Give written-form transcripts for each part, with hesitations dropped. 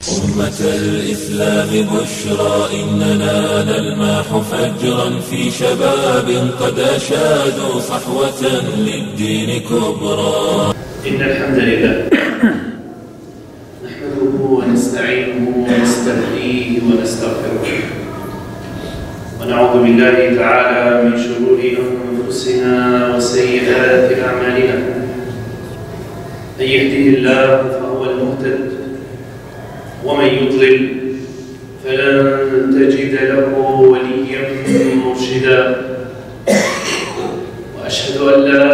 أمة الإسلام بشرى إننا نلمح فجرا في شباب قد أشادوا صحوة للدين كبرى. إن الحمد لله نحمده ونستعينه ونستهديه ونستغفره ونعوذ بالله تعالى من شرور أنفسنا وسيئات أعمالنا. من يهده الله فهو المهتد ومن يضلل فلن تجد له وليا مرشدا. وأشهد أن لا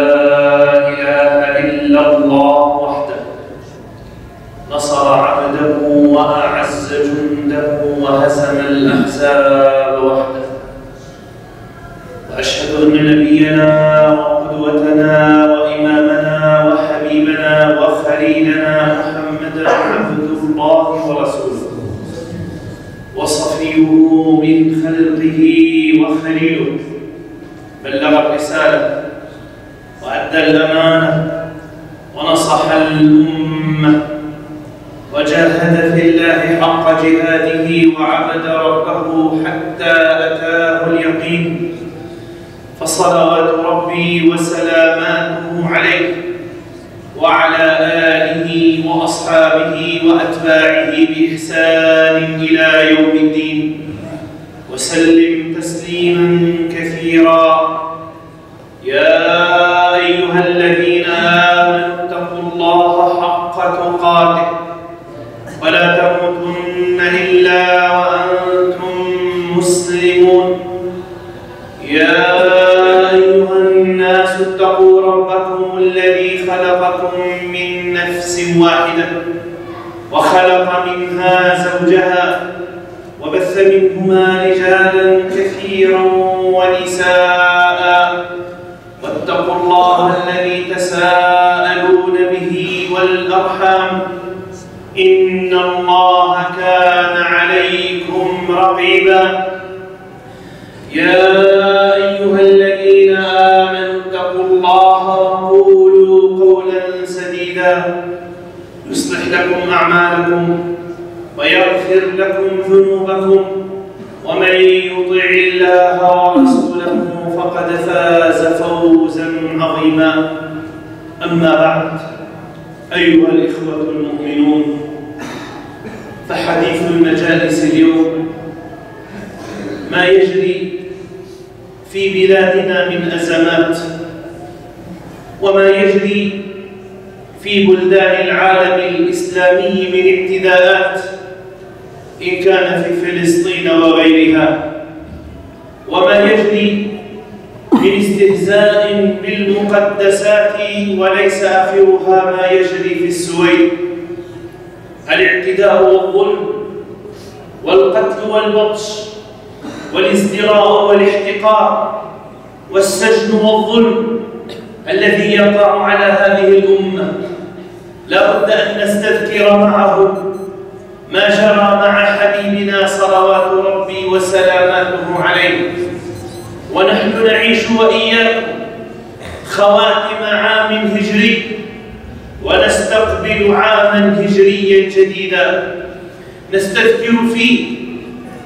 إله إلا الله وحده نصر عبده وأعز جنده وهزم الأحزاب وحده. وأشهد أن نبينا وقدوتنا وإمامنا وحبيبنا وخليلنا محمدا عبد الله ورسوله وصفيه من خلقه وخليله. بلغ الرسالة وأدى الأمانة ونصح الأمة وجاهد في الله حق جهاده وعبد ربه حتى أتاه اليقين. فصلوات ربي وسلاماته عليه وعلى آله وأصحابه وأتباعه بإحسان إلى يوم الدين وسلم تسليما كثيرا. يا أيها الذين آمنوا اتقوا الله حق تقاته ولا تموتن إلا وأنتم مسلمون. يا أيها الناس اتقوا ربكم الذي خلقكم من نفس واحدة وخلق منها زوجها وبث منهما رجالا كثيرا ونساء. واتقوا الله الذي تساءلون به والأرحام إن الله كان عليكم رقيبا. يا أيها الذين آمنوا اتقوا الله وقولوا قولا سديدا يصلح لكم أعمالكم ويغفر لكم ذنوبكم ومن يطع الله ورسوله فقد فاز فوزا عظيما. أما بعد، أيها الإخوة المؤمنون، فحديث المجالس اليوم ما يجري في بلادنا من أزمات وما يجري في بلدان العالم الإسلامي من اعتداءات إن كان في فلسطين وغيرها، وما يجري من استهزاء بالمقدسات وليس آخرها ما يجري في السويد. الاعتداء والظلم والقتل والبطش والازدراء والاحتقار والسجن والظلم الذي يقع على هذه الأمة لا بد أن نستذكر معه ما جرى مع حبيبنا صلوات ربي وسلاماته عليه. ونحن نعيش وإياكم خواتم عام هجري ونستقبل عاما هجريا جديدا نستذكر فيه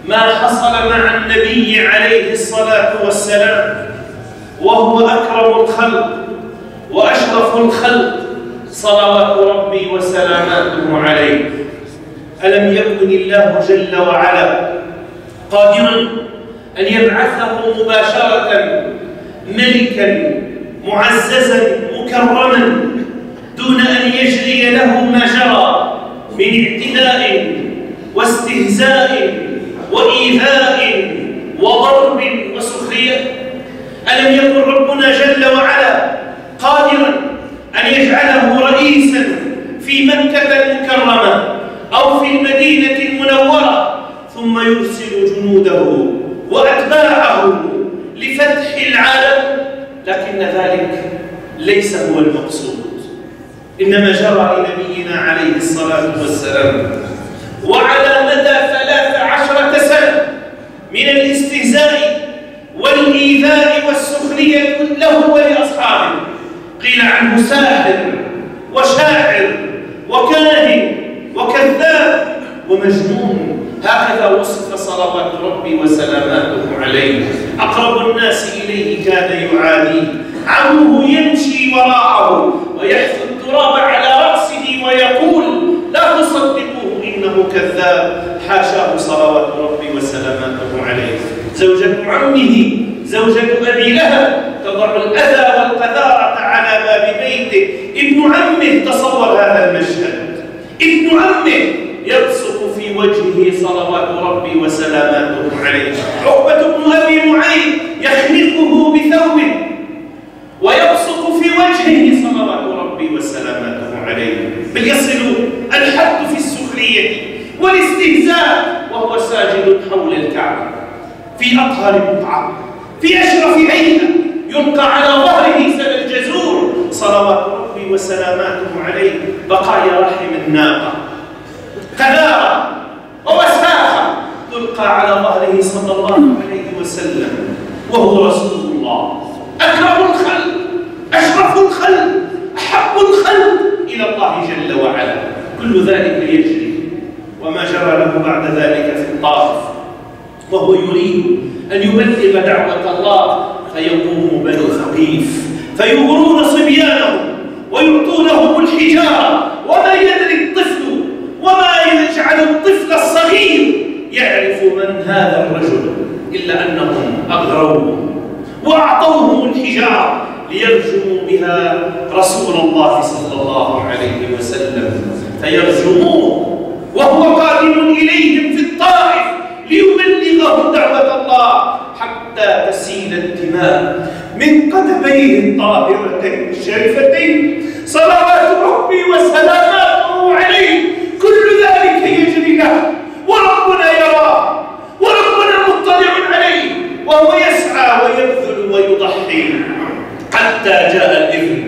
ما حصل مع النبي عليه الصلاة والسلام، وهو أكرم الخلق وأشرف الخلق صلوات ربي وسلاماته عليه. ألم يكن الله جل وعلا قادرا أن يبعثه مباشرة ملكا معززا مكرما دون أن يجري له ما جرى من اعتداء واستهزاء وإيذاء وضرب وسخرية؟ ألم يكن ربنا جل وعلا قادرا أن يجعله رئيسا في مكة المكرمة أو في المدينة المنورة ثم يرسل جنوده وأتباعه لفتح العالم؟ لكن ذلك ليس هو المقصود. إنما جرى لنبينا عليه الصلاة والسلام وعلى مدى 13 سنة من الاستهزاء والإيذاء والسخرية له ولأصحابه. قيل عنه ساحر وشاعر وكاهن وكذاب مجنون. هكذا وصف صلوات ربي وسلاماته عليه. أقرب الناس إليه كان يعاديه، عمه يمشي وراءه ويحث التراب على رأسه ويقول لا تصدقوه إنه كذاب، حاشاه صلوات ربي وسلاماته عليه. زوجة عمه زوجة أبي لهب تضع الأذى والقذارة على باب بيته. ابن عمه، تصور هذا المشهد، ابن عمه يبصق في وجهه صلوات ربي وسلاماته عليه. عقبة بن أبي معيط يخنقه بثوبه ويبصق في وجهه صلوات ربي وسلاماته عليه. بل يصل الحد في السخرية والاستهزاء وهو ساجد حول الكعبة في أطهر بقعة في أشرف هيئة، يلقى على ظهره سل الجزور صلوات ربي وسلاماته عليه، بقايا رحم الناقة، قذارة ووساخة تلقى على ظهره صلى الله عليه وسلم، وهو رسول الله، أكرم الخلق، أشرف الخلق، أحب الخلق إلى الله جل وعلا. كل ذلك يجري، وما جرى له بعد ذلك في الطائف، وهو يريد أن يبلغ دعوة الله، فيقوم بنو ثقيف فيغرون صبيانهم ويعطونهم الحجارة، وما يدري الطفل وما يجعل الطفل الصغير يعرف من هذا الرجل إلا أنهم أغروه وأعطوهم الحجارة ليرجموا بها رسول الله صلى الله عليه وسلم، فيرجموه وهو قادم إليهم في الطائف ليبلغهم دعوة الله، حتى تسيل الدماء من قدميه الطاهرتين الشريفتين صلوات ربي وسلاماته عليه. كل ذلك يجري له وربنا يراه وربنا مطلع عليه، وهو يسعى ويبذل ويضحي حتى جاء الإذن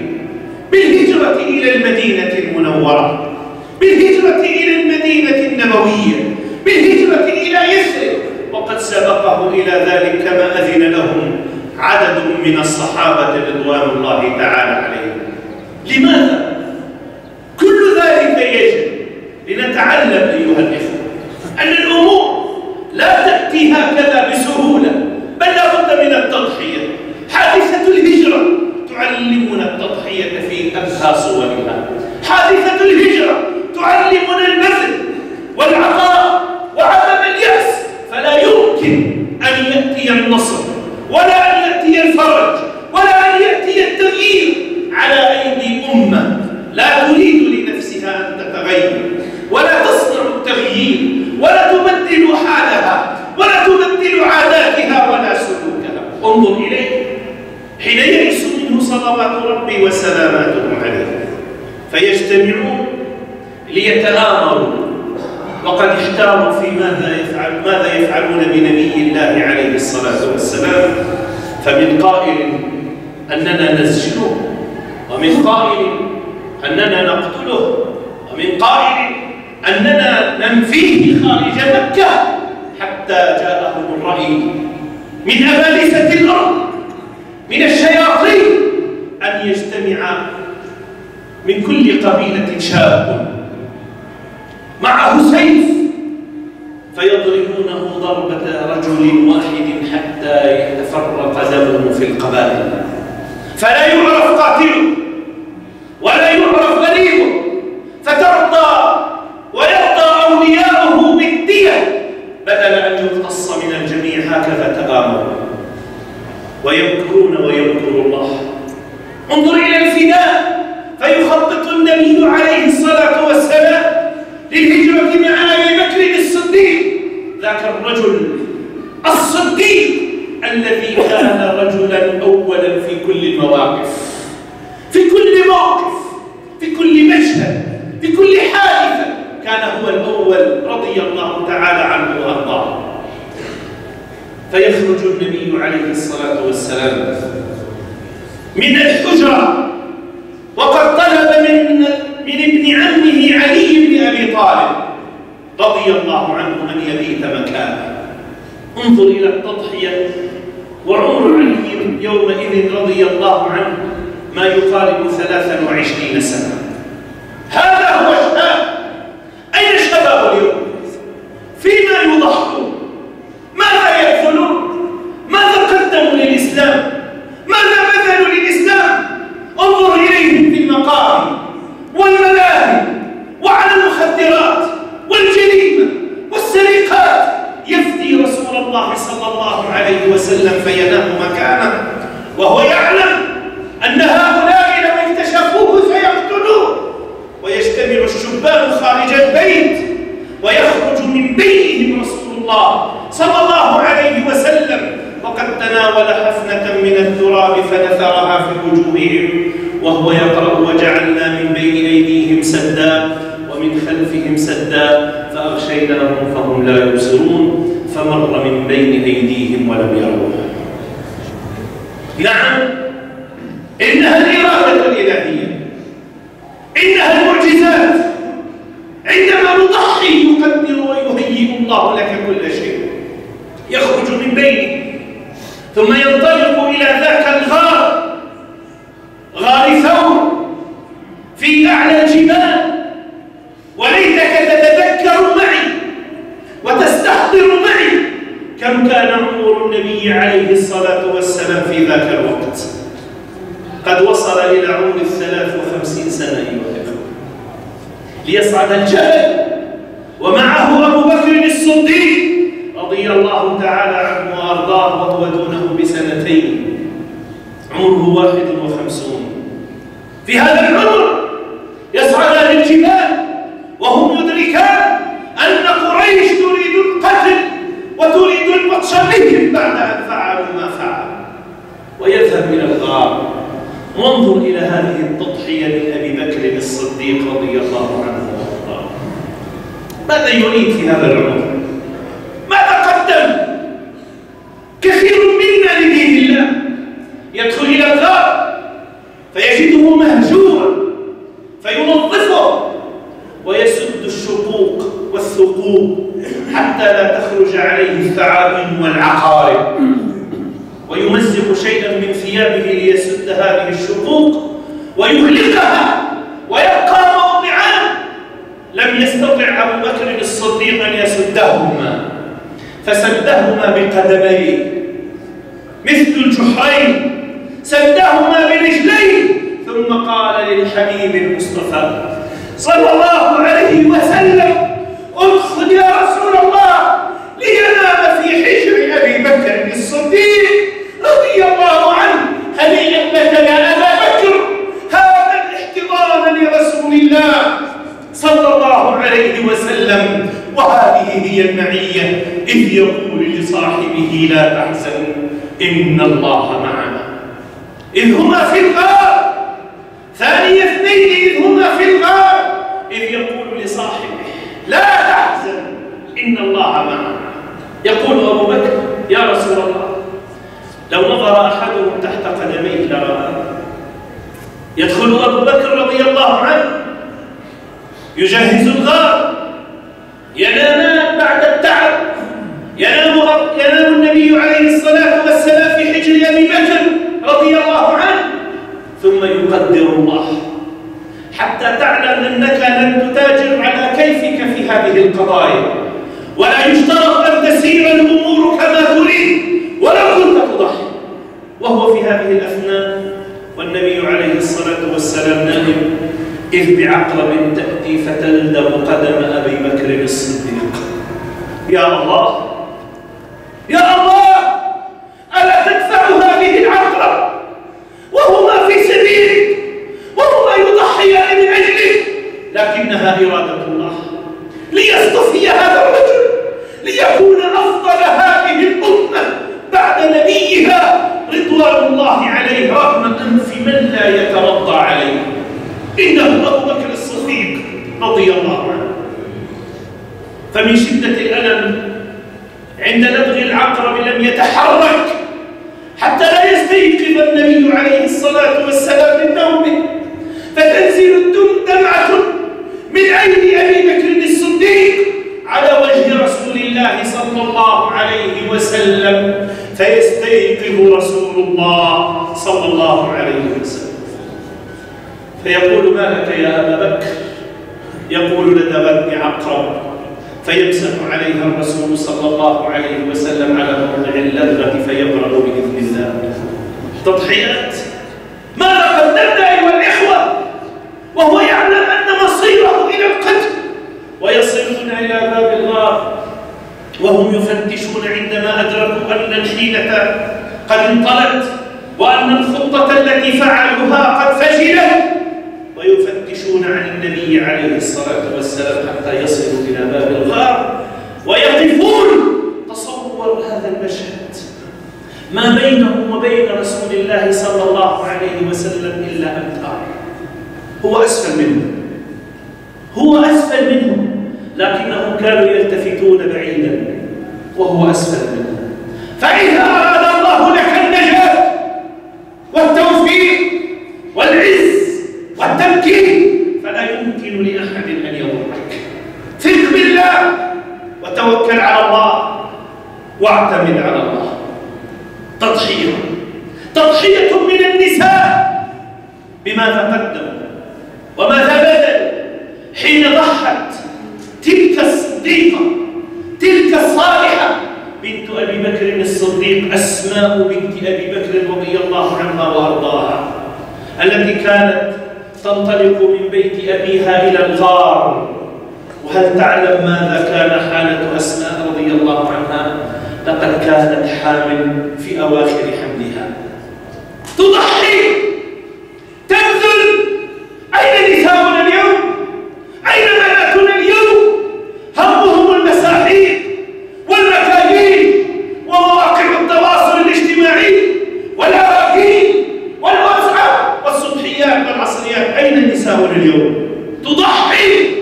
بالهجرة إلى المدينة المنورة، بالهجرة إلى المدينة النبوية، بالهجرة إلى يثرب. وقد سبقه إلى ذلك كما أذن لهم عدد من الصحابة رضوان الله تعالى عليهم. لماذا؟ كل ذلك يجب لنتعلم أيها الإخوة أن الأمور لا تأتي هكذا بسهولة، بل لا بد من التضحية. حادثة الهجرة تعلمنا التضحية في أبهى صورها. حادثة الهجرة تعلمنا البذل والعطاء وعدم اليأس، فلا يمكن أن يأتي النصر ولا أن يأتي الفرج ولا أن يأتي التغيير على أيدي أمة لا تريد لنفسها أن تتغير ولا تصنع التغيير ولا تبدل حالها ولا تبدل عاداتها ولا سلوكها. انظر إليه حين يئس منه صلوات ربي وسلاماته عليه، فيجتمعون ليتآمروا، وقد احتاروا في ماذا يفعلون بنبي الله عليه الصلاة والسلام. فمن قائل أننا نسجنه، ومن قائل أننا نقتله، ومن قائل أننا ننفيه خارج مكة، حتى جاءهم الرأي من أبالسة الأرض من الشياطين أن يجتمع من كل قبيلة شاب معه سيف فيضربونه ضربة رجل واحد حتى يتفرق دمه في القبائل، فلا يعرف قاتله ولا يعرف غريبه، فترضى ويرضى أولياؤه بالدية بدل أن يقتص من الجميع. هكذا تآمروا ويمكرون ويمكر الله. انظر إلى الفداء، فيخطط النبي عليه الصلاة والسلام للهجرة مع أبي بكر الصديق، ذاك الرجل الصديق الذي كان رجلا أولا في كل المواقف، في كل موقف، في كل مشهد، في كل حادثة كان هو الأول رضي الله تعالى عنه وأرضاه. فيخرج النبي عليه الصلاة والسلام من الحجرة وقد طلب من ابن عمه علي بن أبي طالب رضي الله عنه أن يبيت مكانه. انظر إلى التضحية. وعمر علي يومئذ رضي الله عنه ما يقارب 23 سنة. هذا هو الشاب. أين الشباب اليوم؟ عليه وسلم فينام مكانه، وهو يعلم أن هؤلاء لو اكتشفوه سيقتلوه، ويجتمع الشبان خارج البيت ويخرج من بينهم رسول الله صلى الله عليه وسلم وقد تناول حفنة من التراب فنثرها في وجوههم وهو يقرأ: وجعلنا من بين أيديهم سدا ومن خلفهم سدا فأغشيناهم فهم لا يبصرون فمر من بين أيديهم ولم يروه. نعم، إنها الإرادة الإلهية، إنها المعجزات. عندما نضحي يقدر ويهيئ الله لك كل شيء. يخرج من بينه ثم ينطلق إلى ذاك الغار، غار ثور في أعلى الجبال. وليتك تتذكر معي وتستحضر معي كم كان عمر النبي عليه الصلاة والسلام في ذاك الوقت. قد وصل إلى عمر 53 سنة أيها الأخوة، ليصعد الجبل ومعه أبو بكر الصديق رضي الله تعالى عنه وأرضاه وهو دونه بسنتين، عمره 51. في هذا العمر يصعدان الجبال وهم يدركان أن قريش تريد القتل وتريد البطش بهم بعد أن فعلوا ما فعلوا، ويذهب إلى الغار. وانظر إلى هذه التضحية لأبي بكر الصديق رضي الله عنه وأرضاه. ماذا يريد في هذا العمر؟ ماذا قدم؟ كثير منا لدين الله يدخل إلى الغار فيجده مهجورا فينظفه ويسد الشقوق والثقوب حتى لا تخرج عليه الثعابين والعقارب، ويمزق شيئا من ثيابه ليسد هذه الشقوق ويغلقها ويبقى موضعان لم يستطع أبو بكر الصديق أن يسدهما، فسدهما بقدميه مثل الجحرين، سدهما برجليه، ثم قال للحبيب المصطفى صلى الله عليه وسلم: ادخل يا رسول الله لينام في حجر أبي بكر الصديق رضي الله عنه. هنيئا لك يا أبا بكر، هذا الاحتضان لرسول الله صلى الله عليه وسلم، وهذه هي المعية، إذ يقول لصاحبه: لا تحزن إن الله معنا. إذ هما في الغار، ثاني اثنين إذ هما في الغار، إذ يقول لصاحبه: لا تحزن إن الله معنا. يقول أبو بكر: يا رسول الله، لو نظر أحدهم تحت قدميه لرآه. يدخل أبو بكر رضي الله عنه يجهز الغار، ينامان بعد التعب، ينام النبي عليه الصلاة والسلام في حجر أبي بكر رضي الله عنه، ثم يقدر الله حتى تعلم أنك لن تتاجر على كيفك في هذه القضايا، ولا يشترط أن تسير الأمور كما تريد ولو كنت تضحي. وهو في هذه الأثناء والنبي عليه الصلاة والسلام نائم، إذ بعقرب تأتي فتلدغ قدم أبي بكر الصديق. يا الله، يا الله، ألا تدفع هذه العقرب وهما في سبيلك وهما يضحيان من أجلك؟ لكنها إرادة الله ليصطفي هذا الرجل ليكون أفضل هذه الأمة بعد نبيها رضوان الله عليه رغم أنف من لا يترضى عليه. إنه أبو بكر الصديق رضي الله عنه. فمن شدة الألم عند لدغ العقرب لم يتحرك حتى لا يستيقظ النبي عليه الصلاة والسلام من نومه، فتنزل دمعة من عين أبي بكر الصديق على وجه رسول الله صلى الله عليه وسلم، فيستيقظ رسول الله صلى الله عليه وسلم فيقول: ما لك يا أبا بكر؟ يقول: لدغتني عقرب. فيمسح عليها الرسول صلى الله عليه وسلم على موضع اللدغة فيبرأ بإذن الله. تضحيات ماذا قدمنا أيها الإخوة وهو يعلم أن مصيره إلى القتل، ويصلون إلى باب الغار وهم يفتشون عندما أدركوا أن الحيلة قد انطلت وأن الخطة التي فعلوها قد فشلت، ويفتشون عن النبي عليه الصلاة والسلام حتى يصلوا إلى باب الغار ويقفون. تصور هذا المشهد، ما بينهم وبين رسول الله صلى الله عليه وسلم إلا أمتار، هو أسفل منهم، لكنهم كانوا يلتفتون بعيدا وهو أسفل منهم. فإذا أراد الله لك النجاة والتوفيق والعز والتمكين فلا يمكن لأحد أن يضرك. ثق بالله وتوكل على الله واعتمد على الله. تضحية من النساء بماذا قدموا وماذا بذلوا حين ضحت تلك الصديقة، تلك الصالحة بنت أبي بكر الصديق، أسماء بنت أبي بكر رضي الله عنها وأرضاها، التي كانت تنطلق من بيت أبيها إلى الغار. وهل تعلم ماذا كان حالة أسماء رضي الله عنها؟ لقد كانت حامل في أواخر حملها، تضحي، تبذل. أين نساؤنا اليوم؟ أين بناتنا اليوم؟ همهم المساحيق والمكاييل ومواقع التواصل الاجتماعي والأراكين والواتساب والصبحيات والعصريات. أين نساؤنا اليوم؟ تضحي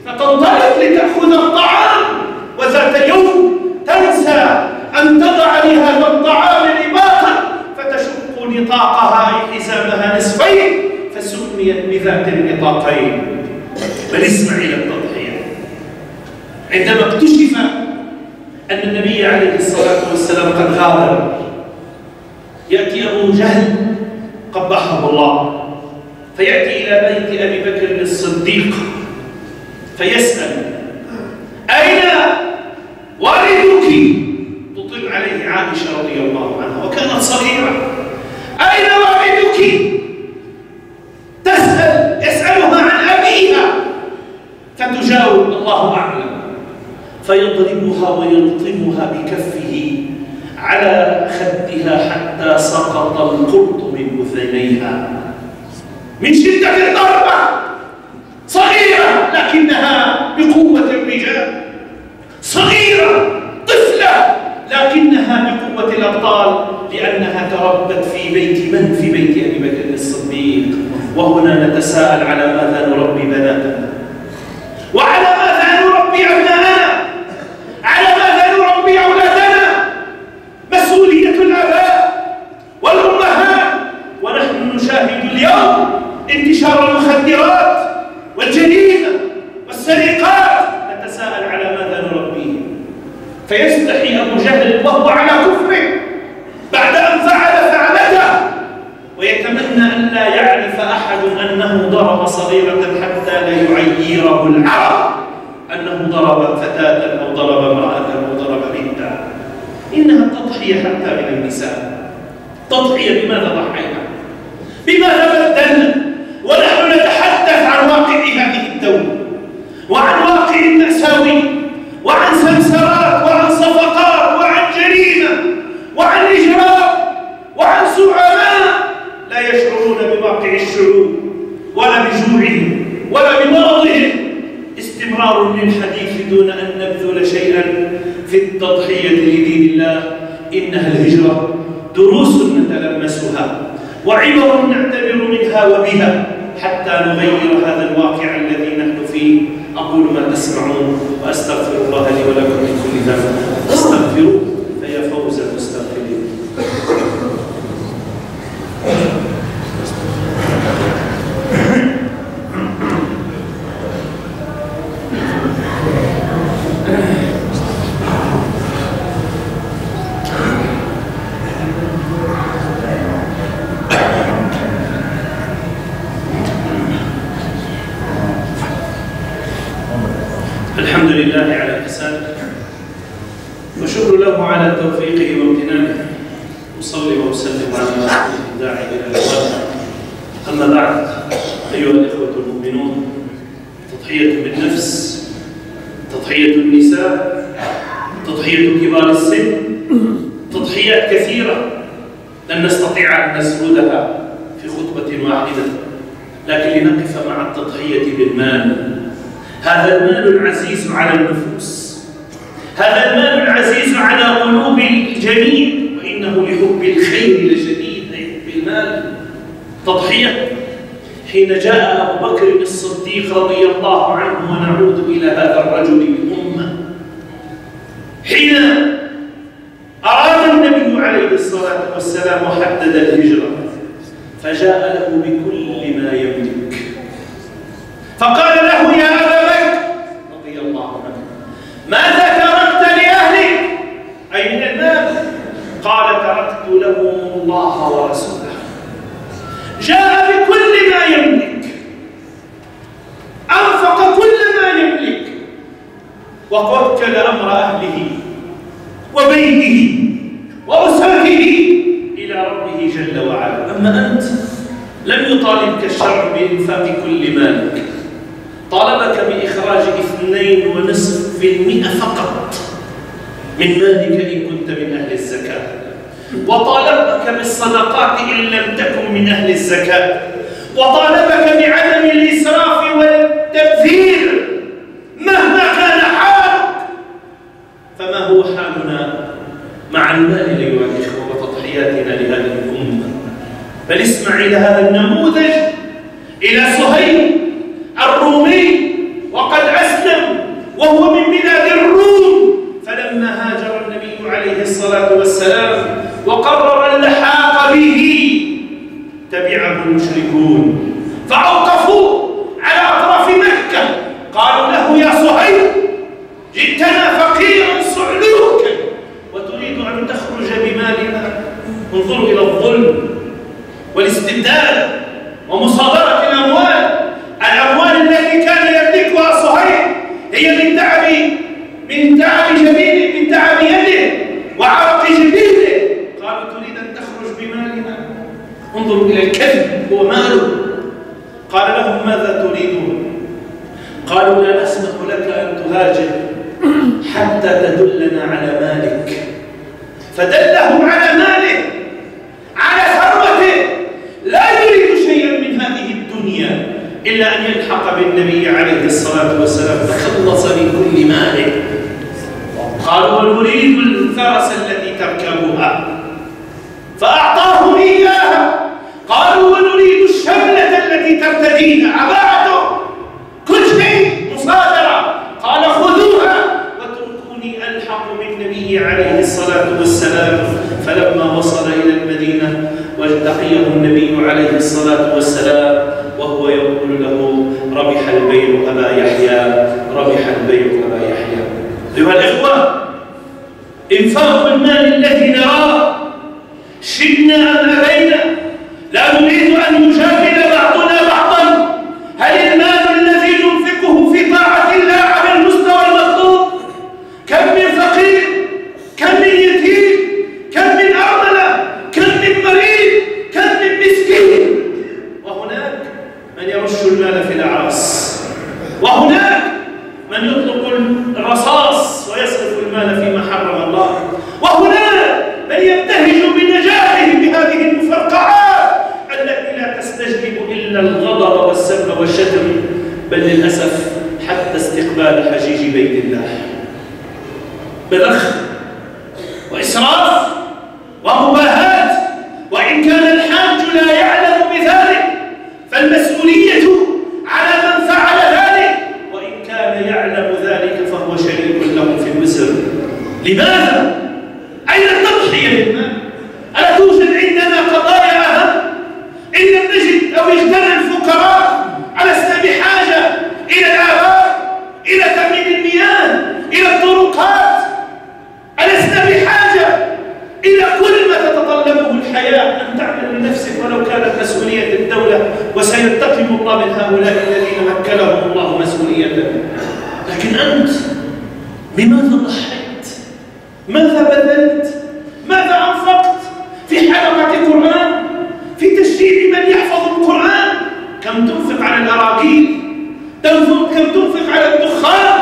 فتنطلق لتأخذ الطعام، وذات يوم تنسى أن تضع لهذا الطعام نطاقا فتشق نطاقها حزامها نصفين فسميت بذات النطاقين. بل اسمع إلى التضحية. عندما اكتشف أن النبي عليه الصلاة والسلام قد غادر، يأتي أبو جهل قبحه الله فيأتي إلى بيت أبي بكر الصديق فيسأل: أين والدك؟ تطل عليه عائشة رضي الله عنها وكانت صغيرة. أين والدك؟ يسألها عن أبيها فتجاوب: الله أعلم. فيضربها ويلطمها بكفه على خدها حتى سقط القرط من أذنيها من شدة الضربة. صغيرة لكنها بقوة الرجال، صغيرة طفلة لكنها بقوة الأبطال، لأنها تربت في بيت من؟ في بيت أبي بكر الصديق. وهنا نتساءل: على ماذا نربي بناتنا؟ وعلى ماذا نربي أبناءنا؟ على ماذا نربي أولادنا؟ مسؤولية الآباء والأمهات. ونحن نشاهد اليوم انتشار المخدرات والجريمة والسرقات. نتساءل: على ماذا نربيه؟ فيستحي أبو جهل وهو على كفره بعد أن فعلته، ويتمنى أن لا يعرف أحد أنه ضرب صغيرة حتى لا يعيره العرب أنه ضرب فتاة أو ضرب امرأة أو ضرب بنتا. إنها تضحية حتى من النساء. تضحية. بماذا ضحينا؟ بماذا بدلنا؟ ونحن نتحدث عن واقع هذه الدولة وعن واقع مأساوي وعن سمسرات وعن صفقات وعن جريمة وعن إجرام وعن زعماء لا يشعرون بواقع الشعوب ولا بجوعهم ولا بمرضهم. استمرار للحديث دون أن نبذل شيئا في التضحية لدين الله. إنها الهجرة دروس نتلمسها وعبر نعتبر منها وبها حتى نغير هذا الواقع الذي نحن فيه. أقول ما تسمعون وأستغفر الله لي ولكم من كل ذنب استغفروه فيا فوز المستغفرين. الحمد لله على إحسانه وشكر له على توفيقه وامتنانه. أصلي وأسلم على رسوله الداعي إلى الإسلام. أما بعد، أيها الإخوة المؤمنون، تضحية بالنفس، تضحية النساء، تضحية كبار السن، تضحيات كثيرة لن نستطيع أن نسردها في خطبة واحدة، لكن لنقف مع التضحية بالمال. هذا المال العزيز على النفوس، هذا المال العزيز على قلوب الجميع، وإنه لحب الخير لشديد، لحب المال. تضحية حين جاء أبو بكر الصديق رضي الله عنه، ونعود إلى هذا الرجل الأمة، حين أراد النبي عليه الصلاة والسلام وحدد الهجرة، فجاء له بكل ما يملك، فقال له يا أبا بكر رضي الله عنه ماذا تركت لأهلك؟ أي من المال؟ قال تركت لهم الله ورسوله. جاء بكل ما يملك، أنفق كل ما يملك، ووكل أمر أهله وبيته وأسرته إلى ربه جل وعلا. أما أنت لم يطالبك الشرع بإنفاق كل مالك، طالبك بإخراج 2.5% فقط من مالك إن كنت من أهل الزكاة، وطالبك بالصدقات إن لم تكن من أهل الزكاة، وطالبك بعدم الإسراف والتبذير مهما كان حالك. فما هو حالنا مع المال أيها الإخوة وتضحياتنا لهذه الأمة؟ بل اسمع إلى هذا النموذج، إلى صهيب الرومي، وقد أسلم وهو من بلاد الروم، فلما هاجر النبي عليه الصلاة والسلام وقرر اللحاق به تبعه المشركون، فأوقفوا على أطراف مكة، قالوا له يا صهيب جئتنا فقيرا صعلوكا وتريد أن تخرج بمالنا. انظروا إلى الظلم والاستبداد ومصادرة الأموال. الأموال التي كان يملكها صهيب هي من تعب جبينه، من تعب يده وعرق جبينه. قالوا تريد أن تخرج بمالنا؟ انظروا إلى الكذب، هو ماله. قال لهم ماذا تريدون؟ قالوا لا نسمح لك أن تهاجر حتى تدلنا على مالك. فدلهم على ماله، على ثروته، لا يريد شيئا من هذه الدنيا إلا أن يلحق بالنبي عليه الصلاة والسلام، تخلص من كل ماله. قالوا ونريد الفرس التي تركبها، فأعطاهم إياها. قالوا ونريد الشملة التي ترتديها، عباءته، كل شيء مصادرة. قال خذوها واتركوني ألحق بالنبي عليه الصلاة والسلام. فلما وصل إلى المدينة ولقيه النبي عليه الصلاة والسلام وهو يقول له ربح البيع أبا يحيى، ربح البيع أبا يحيى. أيها الإخوة، إنفاق المال الذي نراه شئنا أم أبينا لا نريد أن يجامل بعضنا بعضا. هل المال الذي ننفقه في طاعة الله على المستوى المطلوب؟ كم من فقير، كم من يتيم، كم من أرملة، كم من مريض، كم من مسكين. وهناك من يرش المال في الأعراس، وهناك من يطلق الرصاص ويصرف المال فيما حرم الله، وهناك من يبتهج بنجاحه بهذه المفرقعات التي لا تستجلب إلا الغضب والسب والشتم، بل للأسف حتى استقبال حجيج بيت الله بذخ وإسراف ومباهات. وإن كان الحاج لا يعلم بذلك فالمسؤولية على من فعل ذلك، وإن كان يعلم ذلك فهو شريك له في الوزر. لماذا؟ أين التضحية للمال؟ ألا توجد عندنا قضايا أهم؟ إن لم نجد أو اغتنى الفقراء ألسنا بحاجة إلى الآبار، إلى تأمين المياه، إلى الطرقات؟ ألسنا بحاجة إلى كل ما تتطلبه الحياة أن تعمل لنفسك ولو كانت مسؤولية الدولة؟ وسينتقم الله من هؤلاء الذين وكلهم الله مسؤولية. لكن أنت بماذا ضحيت؟ ماذا بذلت؟ ماذا أنفقت؟ في حلقة قرآن، في تشجيع من يحفظ القرآن؟ كم تنفق على الأراجيل؟ كم تنفق على الدخان؟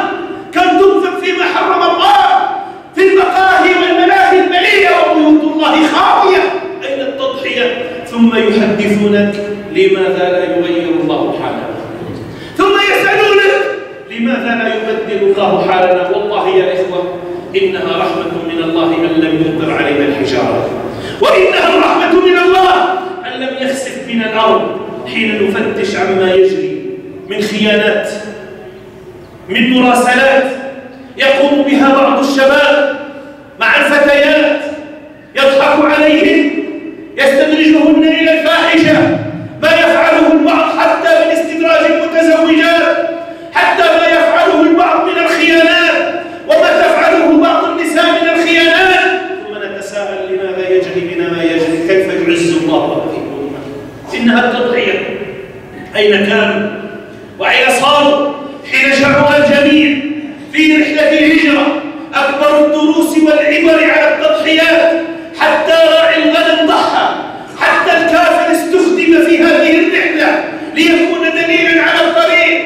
كم تنفق فيما حرم الله؟ في لماذا لا يغير الله حالنا؟ ثم يسألونك لماذا لا يبدل الله حالنا؟ والله يا إخوة إنها رحمة من الله أن لم يمطر علينا الحجارة، وإنها الرحمة من الله أن لم يخسف بنا الأرض حين نفتش عما يجري من خيانات، من مراسلات يقوم بها بعض الشباب مع الفتيات، يضحك عليهن، يستدرجهن إلى الفاحشة، ما يفعله البعض حتى من استدراج المتزوجات، حتى ما يفعله البعض من الخيانات، وما تفعله بعض النساء من الخيانات. ثم نتساءل لماذا يجري بنا ما يجري؟ كيف يعز الله هذه الأمة؟ إنها التضحية. أين كانوا وأين صاروا حين شعر الجميع في رحلة الهجرة؟ أكبر الدروس والعبر على التضحيات، حتى راعي الغنم ضحى، حتى الكافر استخدم في هذه الرحلة ليكون دليلا على الطريق.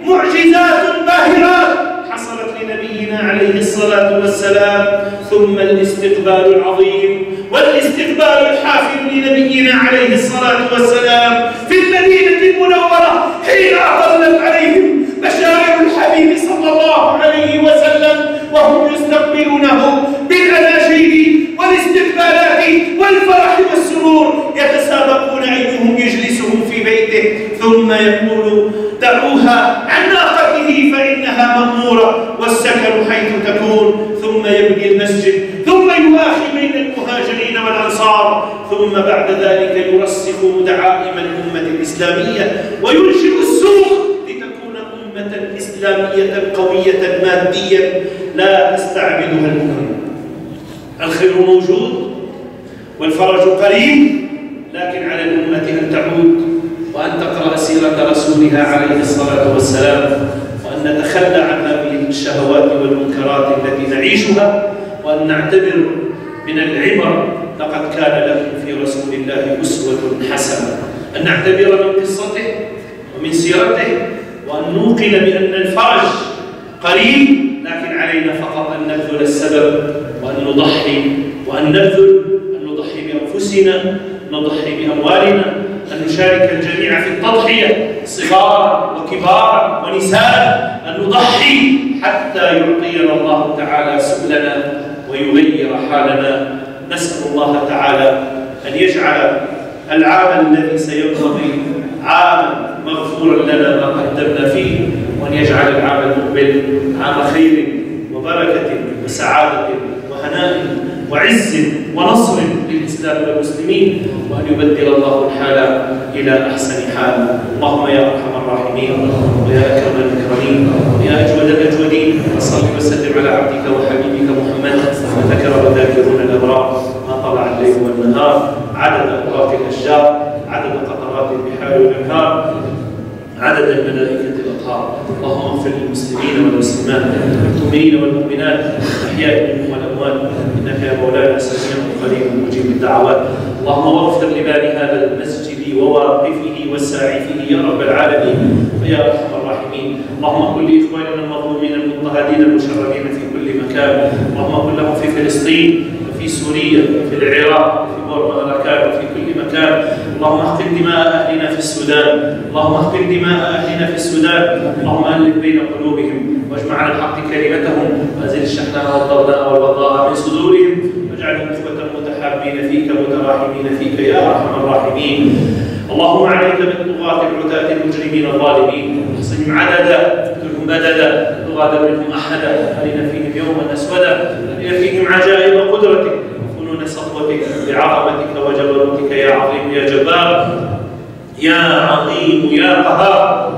معجزات باهرات حصلت لنبينا عليه الصلاة والسلام، ثم الاستقبال العظيم والاستقبال الحافل لنبينا عليه الصلاة والسلام في المدينة المنورة حين أطلت عليهم بشائر الحبيب صلى الله عليه وسلم، وهم يستقبلونه بالأناشيد والاستقبالات والفرح والسرور، يتسابقون أيهم يجلسهم في بيته، ثم يقول دعوها عن ناقته فإنها مأمورة والسكن حيث تكون، ثم يبني المسجد، ثم يواخي بين المهاجرين والأنصار، ثم بعد ذلك يرسخ دعائم الأمة الإسلامية وينشئ السوق لتكون أمة إسلامية قوية ماديا لا تستعبدها الأمم. الخير موجود والفرج قريب، لكن على الأمة أن تعود وأن تقرأ سيرة رسولها عليه الصلاة والسلام، وأن نتخلى عن هذه الشهوات والمنكرات التي نعيشها، وأن نعتبر من العبر لقد كان لكم في رسول الله أسوة حسنة، أن نعتبر من قصته ومن سيرته، وأن نوقن بأن الفرج قريب، لكن علينا فقط أن نبذل السبب وأن نضحي، وأن نضحي بأنفسنا، نضحي بأموالنا، أن نشارك الجميع في التضحية صغارا وكبارا ونساء، أن نضحي حتى يعطينا الله تعالى سبلنا ويغير حالنا. نسأل الله تعالى أن يجعل العام الذي سينقضي عاما مغفورا لنا ما قدمنا فيه، وأن يجعل العام المقبل عام خير وبركة وسعادة وهناء وعز ونصر للإسلام والمسلمين، وأن يبدل الله الحال إلى أحسن حال. اللهم يا أرحم الراحمين ويا أكرم الأكرمين ويا أجود الأجودين، صل وسلم على عبدك وحبيبك محمد، وذكر وذاكرون الأبرار ما طلع الليل والنهار، عدد أوراق الأشجار، عدد قطرات البحار والأنهار، عدد الملائكة الأطهار. اللهم اغفر للمسلمين والمسلمات والمؤمنين والمؤمنات الأحياء منهم والأموات، إنك يا مولانا سميع قريب مجيب الدعوات. اللهم اغفر لباني هذا المسجد وواقفه وساعي فيه يا رب العالمين ويا أرحم الراحمين. اللهم كن لإخواننا المظلومين المضطهدين المشردين في كل مكان، اللهم كن لهم في فلسطين وفي سوريا وفي العراق وفي بورما وفي كل مكان. اللهم احقن دماء أهلنا في السودان، اللهم احقن دماء أهلنا في السودان، اللهم ألف بين قلوبهم واجمع على الحق كلمتهم، وأزل الشحناء والضغناء والبغضاء من صدورهم، واجعلهم إخوة متحابين فيك متراحمين فيك يا أرحم الراحمين. اللهم عليك بالطغاة العتاة المجرمين الظالمين، احصهم عددا اقتلهم بددا، تغادر منهم أحدا، أرنا فيهم يوما أسودا، أرنا فيهم عجائب قدرتك وفنون سطوتك بعظمتك وجبروتك يا عظيم يا جبار يا عظيم يا قهار.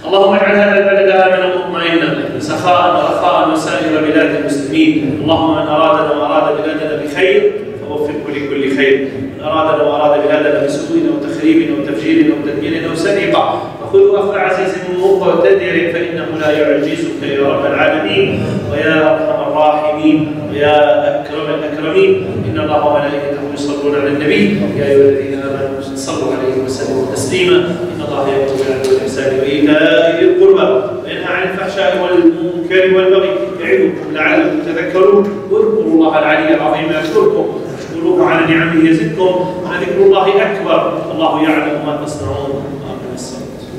اللهم اجعل هذا البلد آمنا مطمئنا سخاء ورخاء وسائر بلاد المسلمين. اللهم من أرادنا وأراد بلادنا بخير فوفقه لكل خير، من أرادنا وأراد بلادنا بسوء أو تخريب أو تفجير أو تدمير أو سرقة فخذ أخذ عزيز مقتدر، فإنه لا يعجزك يا رب العالمين ويا أرحم الراحمين ويا أكرم الأكرمين. إن الله وملائكته يصلون على النبي يا أيها الذين آمنوا صلوا عليه وسلموا تسليما. إن الله يأمر بالعدل والإحسان وإيتاء ذي القربى وينهى عن الفحشاء والمنكر والبغي يعظكم لعلكم تذكرون. واذكروا الله العلي العظيم يذكركم واشكروه على نعمه يزدكم، ولذكر الله أكبر، الله يعلم ما تصنعون.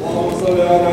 اللهم صل على